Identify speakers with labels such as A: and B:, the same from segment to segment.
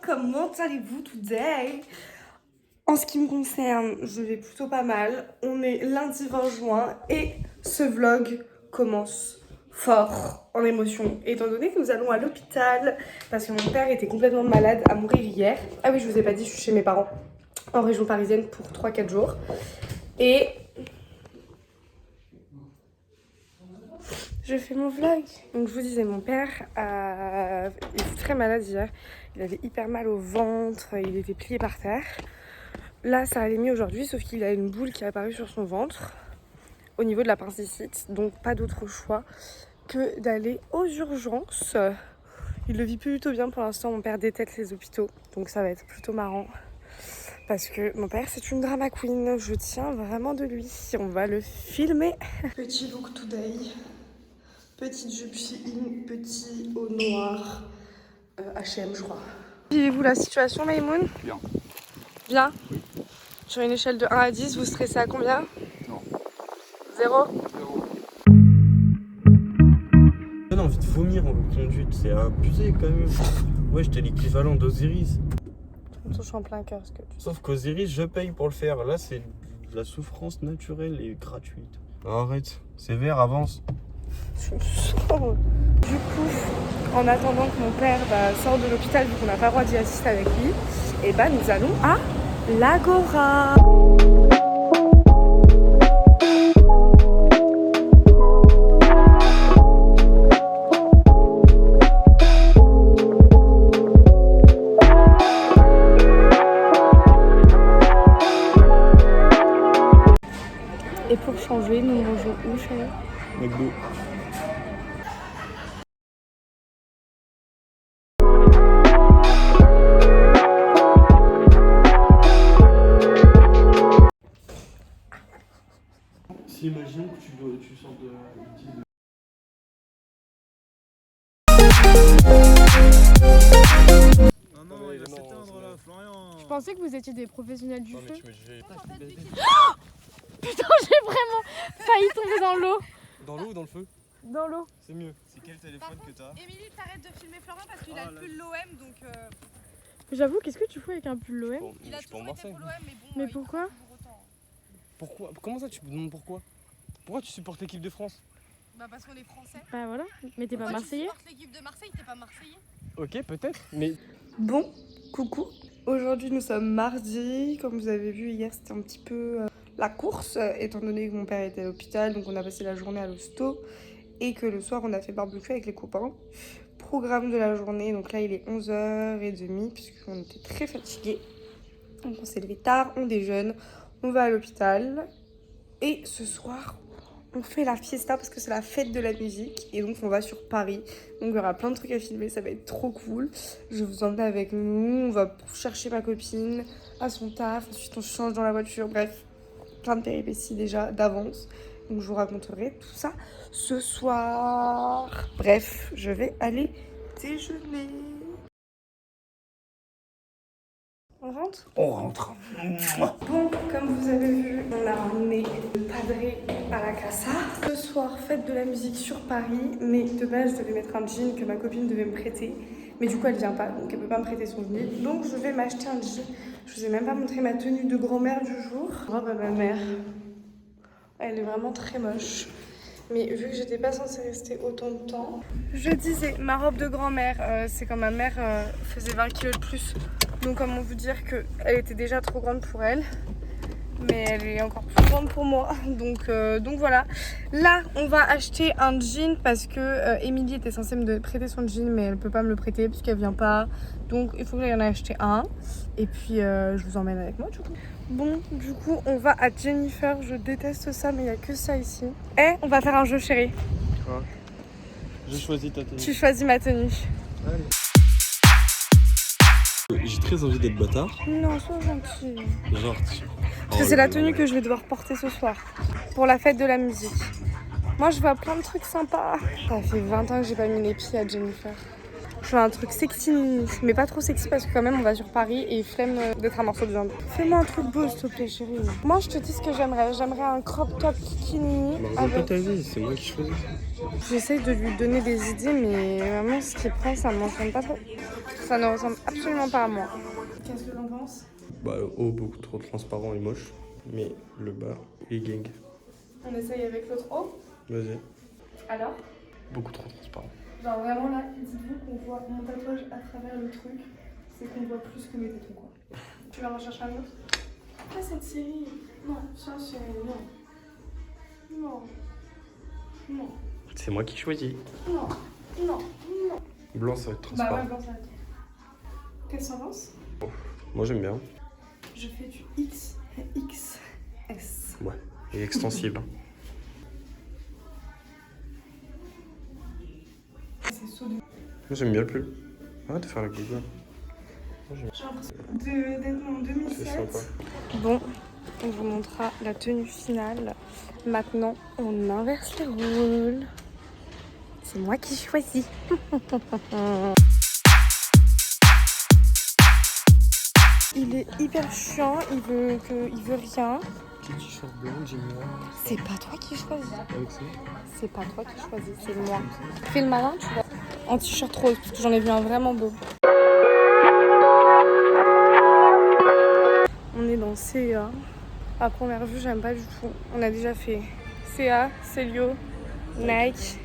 A: comment allez-vous today? En ce qui me concerne, je vais plutôt pas mal. On est lundi 20 juin et ce vlog commence fort en émotion. Étant donné que nous allons à l'hôpital parce que mon père était complètement malade, à mourir hier. Ah oui, je vous ai pas dit, je suis chez mes parents en région parisienne pour 3-4 jours. Et je fais mon vlog. Donc je vous disais, mon père il était très malade hier. Il avait hyper mal au ventre, il était plié par terre. Là ça allait mieux aujourd'hui, sauf qu'il a une boule qui est apparue sur son ventre au niveau de l'appendicite. Donc pas d'autre choix que d'aller aux urgences. Il le vit plutôt bien pour l'instant, mon père déteste les hôpitaux. Donc ça va être plutôt marrant. Parce que mon père c'est une drama queen, je tiens vraiment de lui. On va le filmer. Petit look today. Petite jupe Shein, petit haut noir, H&M je crois. Vivez-vous la situation Maïmoun?
B: Bien.
A: Bien? Oui. Sur une échelle de 1 à 10, vous stressez à combien?
B: Non.
A: 0?
B: 0. J'ai envie de vomir en conduite, c'est abusé quand même. Ouais, j'étais l'équivalent d'Osiris.
A: Ça me touche en plein cœur ce que tu dis.
B: Sauf qu'Osiris, je paye pour le faire. Là, c'est de la souffrance naturelle et gratuite. Arrête, c'est vert, avance.
A: Je me sens. Du coup, en attendant que mon père sorte de l'hôpital, vu qu'on n'a pas le droit d'y assister avec lui, et nous allons à l'Agora. Et pour changer, nous mangeons où, chérie?
B: McDo. Si imagine que tu sors de
C: Non, il va s'éteindre là, Florian.
D: Je pensais que vous étiez des professionnels du feu.
C: Putain,
D: j'ai vraiment failli tomber dans l'eau.
B: Dans l'eau ou dans le feu?
D: Dans l'eau.
B: C'est mieux. C'est quel téléphone que t'as?
A: Émilie, t'arrêtes de filmer Florian parce qu'il a le pull l'OM donc.
D: J'avoue, qu'est-ce que tu fous avec un pull l'OM?
A: Il a toujours été pour l'OM, mais bon.
D: Mais pourquoi?
B: Pourquoi? Comment ça tu me demandes pourquoi? Pourquoi tu supportes l'équipe de France?
A: Bah parce qu'on est français.
D: Bah voilà, mais t'es pas marseillais?
A: Tu supportes l'équipe de Marseille, t'es pas marseillais?
B: Ok, peut-être, mais...
A: Bon, coucou. Aujourd'hui nous sommes mardi. Comme vous avez vu hier c'était un petit peu la course, étant donné que mon père était à l'hôpital, donc on a passé la journée à l'hosto et que le soir on a fait barbecue avec les copains. Programme de la journée, donc là il est 11h30 puisqu'on était très fatigués. Donc on s'est levé tard, on déjeune, on va à l'hôpital et ce soir on fait la fiesta parce que c'est la fête de la musique et donc on va sur Paris. Donc il y aura plein de trucs à filmer, ça va être trop cool. Je vais vous emmener avec nous, on va chercher ma copine à son taf, ensuite on change dans la voiture, bref, plein de péripéties déjà d'avance. Donc je vous raconterai tout ça ce soir. Bref, je vais aller déjeuner. On rentre?
B: On rentre.
A: Bon, comme vous avez vu, on a ramené le padré à la casa. Ce soir, fête de la musique sur Paris, mais de base, je devais mettre un jean que ma copine devait me prêter. Mais du coup, elle vient pas, donc elle peut pas me prêter son jean. Donc je vais m'acheter un jean. Je vous ai même pas montré ma tenue de grand-mère du jour. Robe à ma mère. Elle est vraiment très moche. Mais vu que j'étais pas censée rester autant de temps... Je disais, ma robe de grand-mère, c'est quand ma mère faisait 20 kilos de plus. Donc comment vous dire qu'elle était déjà trop grande pour elle. Mais elle est encore plus grande pour moi. Donc voilà. Là, on va acheter un jean parce que Émilie était censée me prêter son jean. Mais elle peut pas me le prêter parce qu'elle vient pas. Donc il faut que j'aille en acheter un. Et puis je vous emmène avec moi du coup. Bon, du coup, on va à Jennifer. Je déteste ça, mais il n'y a que ça ici. Eh, on va faire un jeu, chérie.
B: Quoi? Je choisis ta tenue.
A: Tu choisis ma tenue.
B: Allez. J'ai très envie d'être bâtard.
A: Non, sois gentil.
B: Genre,
A: Parce que c'est la tenue que je vais devoir porter ce soir. Pour la fête de la musique. Moi, je vois plein de trucs sympas. Ça fait 20 ans que j'ai pas mis les pieds à Jennifer. veux un truc sexy, mais pas trop sexy parce que quand même on va sur Paris et flemme d'être un morceau de viande. Fais-moi un truc beau s'il te plaît chérie. Moi je te dis ce que j'aimerais. J'aimerais un crop top bikini.
B: Regarde pas ta vie, c'est moi qui choisis.
A: J'essaye de lui donner des idées mais vraiment ce qu'il prend ça me ressemble pas trop. Ça ne ressemble absolument pas à moi. Qu'est-ce que l'on pense?
B: Bah le haut beaucoup trop transparent et moche, mais le bas il est gang.
A: On essaye avec l'autre haut.
B: Vas-y.
A: Alors?
B: Beaucoup trop transparent.
A: Genre vraiment là, dites-vous qu'on voit mon tatouage à travers le truc, c'est qu'on voit plus que mes tétons quoi. Tu vas en chercher un autre? Ah cette série, non, ça c'est... non. Non. Non.
B: C'est moi qui choisis.
A: Non. Non. Non.
B: Blanc ça va être
A: Bah
B: transparent.
A: ouais, blanc ça va être. Qu'est-ce que t'en penses?
B: Moi j'aime bien.
A: Je fais du XS.
B: Ouais. Et extensible.
A: C'est saut de...
B: Moi j'aime bien le pull. Arrête de faire la gueule.
A: J'ai l'impression d'être en
B: C'est
A: 2007.
B: sympa.
A: Bon, on vous montrera la tenue finale. Maintenant, on inverse les rôles. C'est moi qui choisis. Il est hyper chiant, il veut rien.
B: Petit t-shirt blanc, jean noir.
A: C'est pas toi qui choisis.
B: Avec ça.
A: C'est pas toi qui choisis, c'est moi. Fais le malin, tu vois. En t-shirt rose, parce que j'en ai vu un vraiment beau. On est dans CA. À première vue, j'aime pas du tout. On a déjà fait CA, Célio, Nike.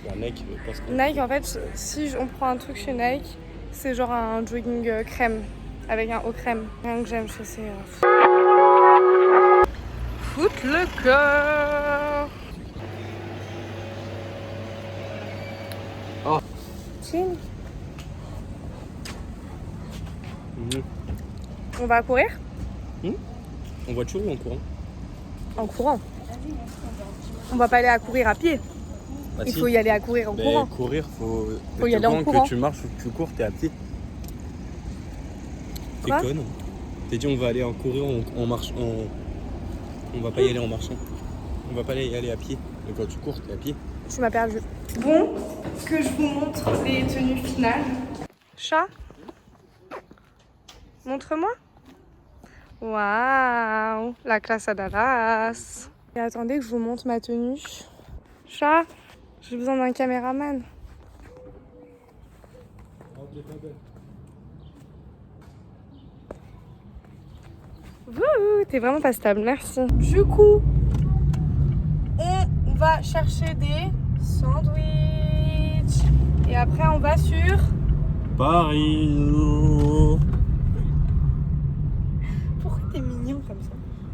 B: Bah, Nike, parce que...
A: Nike, en fait, si on prend un truc chez Nike, c'est genre un jogging crème, avec un haut crème. Rien que j'aime chez CA. Foot le cœur.
B: Oh.
A: Chill.
B: Mmh.
A: On va courir?
B: En voiture ou en courant?
A: En courant. On va pas aller à courir à pied.
B: Bah,
A: Il
B: si.
A: faut y aller à courir en courant.
B: Courir, faut
A: y aller en courant.
B: Que tu marches ou que tu cours, t'es à pied. T'es
A: Quoi?
B: conne. T'es dit on va aller en courir, on marche, on va pas y aller en marchant. On va pas y aller à pied. Mais quand tu cours, t'es à pied.
A: Tu m'as perdu. Bon, que je vous montre les tenues finales. Chat, montre-moi. Waouh, la classe à Dallas. Et attendez que je vous montre ma tenue. Chat, j'ai besoin d'un caméraman. Wouh, t'es vraiment pas stable, merci. Du coup, on va chercher des sandwichs. Et après, on va sur...
B: Paris.
A: Pourquoi t'es mignon comme ça?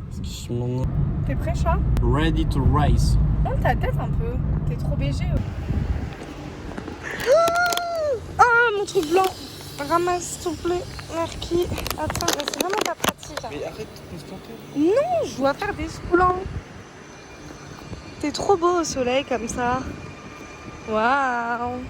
B: Parce que je suis mon...
A: T'es prêt, chat?
B: Ready to race.
A: Monte ta tête un peu. T'es trop BG. Ah, mon truc blanc. Ramasse, s'il te plaît. Merci. Attends, mais c'est vraiment pas pratique.
B: Mais arrête de constater.
A: Non, je dois faire des plans. T'es trop beau au soleil comme ça. Waouh.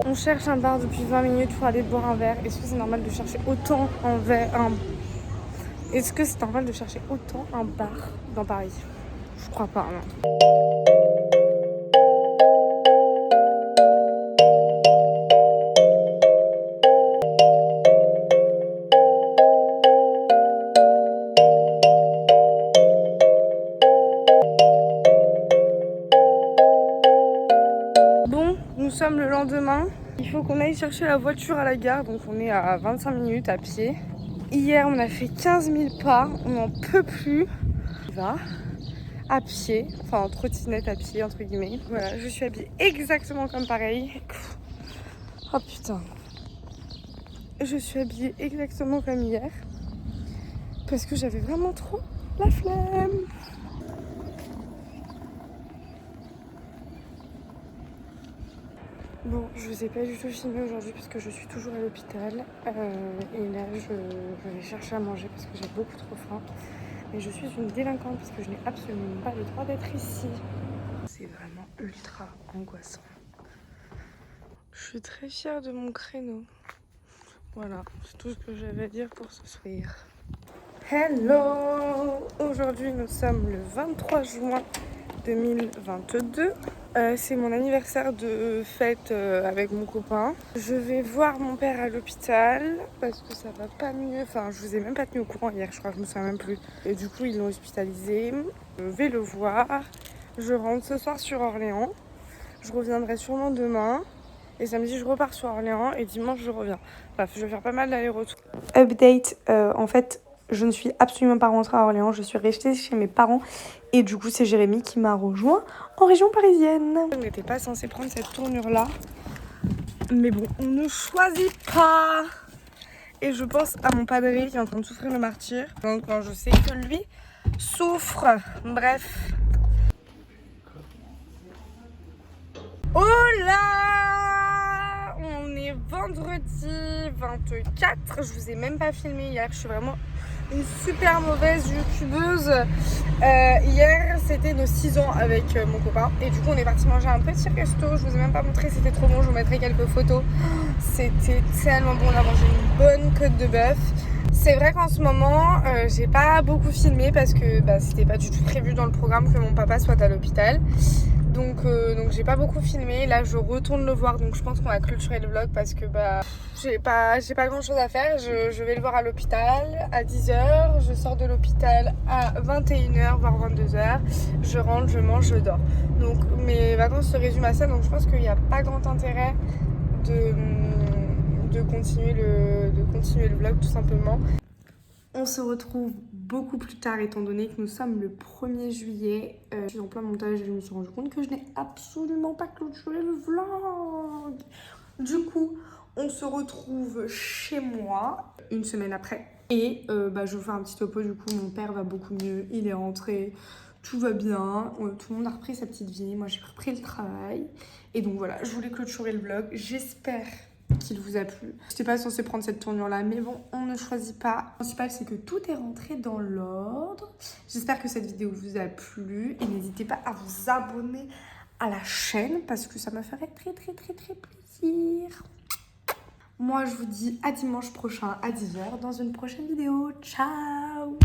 A: On cherche un bar depuis 20 minutes pour aller boire un verre. Est-ce que c'est normal de chercher autant un verre, Est-ce que c'est normal de chercher autant un bar dans Paris? Je crois pas, non. Bon, nous sommes le lendemain. Il faut qu'on aille chercher la voiture à la gare, donc on est à 25 minutes à pied. Hier, on a fait 15 000 pas, on n'en peut plus. On va à pied, enfin en trottinette à pied, entre guillemets. Voilà, je suis habillée exactement comme pareil. Oh putain. Je suis habillée exactement comme hier. Parce que j'avais vraiment trop la flemme. Bon, je vous ai pas du tout filmé aujourd'hui parce que je suis toujours à l'hôpital. Et là, je vais chercher à manger parce que j'ai beaucoup trop faim. Mais je suis une délinquante parce que je n'ai absolument pas le droit d'être ici. C'est vraiment ultra angoissant. Je suis très fière de mon créneau. Voilà, c'est tout ce que j'avais à dire pour ce soir. Hello! Aujourd'hui, nous sommes le 23 juin 2022. C'est mon anniversaire de fête avec mon copain. Je vais voir mon père à l'hôpital parce que ça va pas mieux. Enfin, je vous ai même pas tenu au courant hier, je crois, je me souviens même plus. Et du coup, ils l'ont hospitalisé. Je vais le voir. Je rentre ce soir sur Orléans. Je reviendrai sûrement demain. Et samedi, je repars sur Orléans et dimanche, je reviens. Bref, je vais faire pas mal d'aller-retour. Update, en fait, je ne suis absolument pas rentrée à Orléans. Je suis restée chez mes parents. Et du coup, c'est Jérémy qui m'a rejoint en région parisienne. On n'était pas censé prendre cette tournure-là. Mais bon, on ne choisit pas. Et je pense à mon padré qui est en train de souffrir le martyr. Donc, quand je sais que lui souffre. Bref. Oh là! On est vendredi 24. Je vous ai même pas filmé hier. Je suis vraiment une super mauvaise youtubeuse. Hier, c'était nos 6 ans avec mon copain. Et du coup, on est parti manger un petit resto. Je vous ai même pas montré, c'était trop bon. Je vous mettrai quelques photos. C'était tellement bon. On a mangé une bonne côte de bœuf. C'est vrai qu'en ce moment, j'ai pas beaucoup filmé parce que c'était pas du tout prévu dans le programme que mon papa soit à l'hôpital. Donc j'ai pas beaucoup filmé. Là, je retourne le voir. Donc je pense qu'on va clôturer le vlog parce que j'ai pas grand chose à faire. Je vais le voir à l'hôpital à 10h. Je sors de l'hôpital à 21h, voire 22h. Je rentre, je mange, je dors. Donc mes vacances se résument à ça. Donc je pense qu'il n'y a pas grand intérêt de continuer le vlog tout simplement. On se retrouve beaucoup plus tard étant donné que nous sommes le 1er juillet. Je suis en plein montage et je me suis rendu compte que je n'ai absolument pas clôturé le vlog. Du coup, on se retrouve chez moi une semaine après. Et je vous fais un petit topo. Du coup, mon père va beaucoup mieux. Il est rentré. Tout va bien. Tout le monde a repris sa petite vie. Moi, j'ai repris le travail. Et donc voilà, je voulais clôturer le vlog. J'espère qu'il vous a plu. Je n'étais pas censée prendre cette tournure là, mais bon, on ne choisit pas. Le principal, c'est que tout est rentré dans l'ordre. J'espère que cette vidéo vous a plu et n'hésitez pas à vous abonner à la chaîne parce que ça me ferait très plaisir. Moi, je vous dis à dimanche prochain à 10h dans une prochaine vidéo. Ciao!